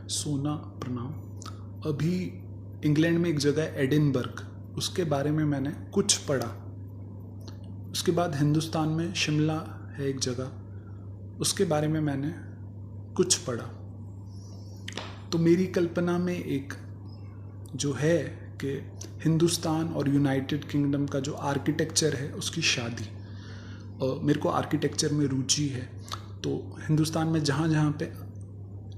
सोना प्रणाम। अभी इंग्लैंड में एक जगह है एडिनबर्ग, उसके बारे में मैंने कुछ पढ़ा। उसके बाद हिंदुस्तान में शिमला है एक जगह, उसके बारे में मैंने कुछ पढ़ा। तो मेरी कल्पना में एक जो है कि हिंदुस्तान और यूनाइटेड किंगडम का जो आर्किटेक्चर है उसकी शादी। मेरे को आर्किटेक्चर में रुचि है, तो हिंदुस्तान में जहाँ जहाँ पे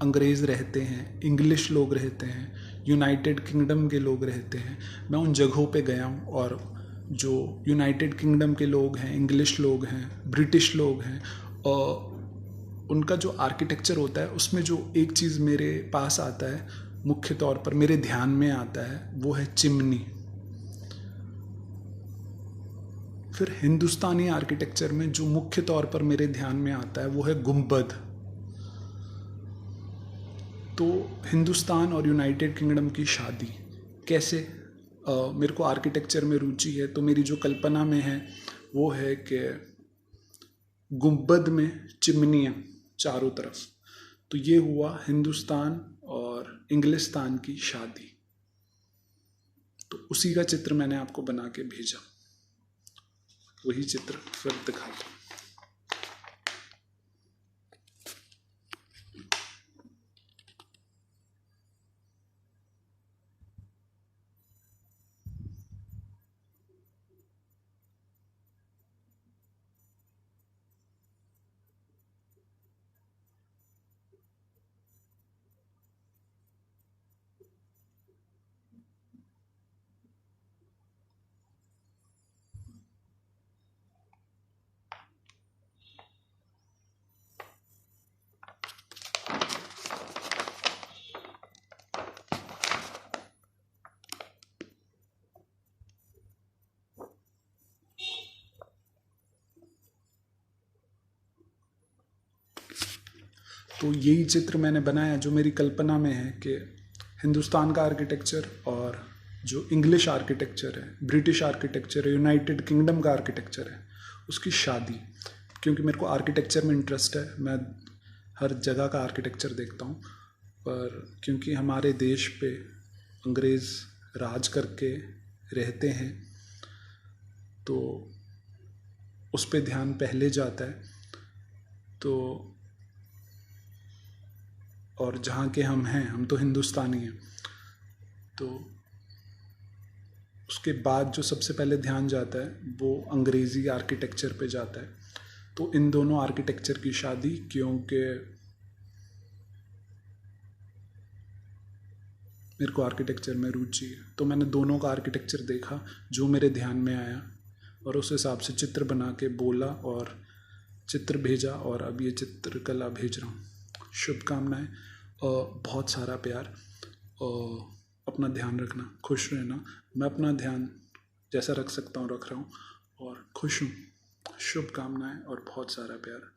अंग्रेज़ रहते हैं, इंग्लिश लोग रहते हैं, यूनाइटेड किंगडम के लोग रहते हैं, मैं उन जगहों पे गया हूँ। और जो यूनाइटेड किंगडम के लोग हैं, इंग्लिश लोग हैं, ब्रिटिश लोग हैं, और उनका जो आर्किटेक्चर होता है उसमें जो एक चीज़ मेरे पास आता है, मुख्य तौर पर मेरे ध्यान में आता है, वो है चिमनी। फिर हिंदुस्तानी आर्किटेक्चर में जो मुख्य तौर पर मेरे ध्यान में आता है वो है गुंबद। तो हिंदुस्तान और यूनाइटेड किंगडम की शादी कैसे, मेरे को आर्किटेक्चर में रुचि है, तो मेरी जो कल्पना में है वो है कि गुंबद में चिमनियाँ चारों तरफ। तो ये हुआ हिंदुस्तान और इंग्लिस्तान की शादी। तो उसी का चित्र मैंने आपको बना के भेजा, वही चित्र फिर दिखाता हूँ। तो यही चित्र मैंने बनाया जो मेरी कल्पना में है कि हिंदुस्तान का आर्किटेक्चर और जो इंग्लिश आर्किटेक्चर है, ब्रिटिश आर्किटेक्चर है, यूनाइटेड किंगडम का आर्किटेक्चर है, उसकी शादी। क्योंकि मेरे को आर्किटेक्चर में इंटरेस्ट है, मैं हर जगह का आर्किटेक्चर देखता हूँ, पर क्योंकि हमारे देश पे अंग्रेज़ राज करके रहते हैं तो उस पे ध्यान पहले जाता है। तो और जहाँ के हम हैं, हम तो हिंदुस्तानी हैं, तो उसके बाद जो सबसे पहले ध्यान जाता है वो अंग्रेज़ी आर्किटेक्चर पे जाता है। तो इन दोनों आर्किटेक्चर की शादी, क्योंकि मेरे को आर्किटेक्चर में रुचि है, तो मैंने दोनों का आर्किटेक्चर देखा जो मेरे ध्यान में आया और उस हिसाब से चित्र बना के बोला और चित्र भेजा, और अब ये चित्रकला भेज रहा हूँ। शुभकामनाएं, बहुत सारा प्यार, अपना ध्यान रखना, खुश रहना। मैं अपना ध्यान जैसा रख सकता हूँ रख रहा हूँ और खुश हूँ। शुभकामनाएं और बहुत सारा प्यार।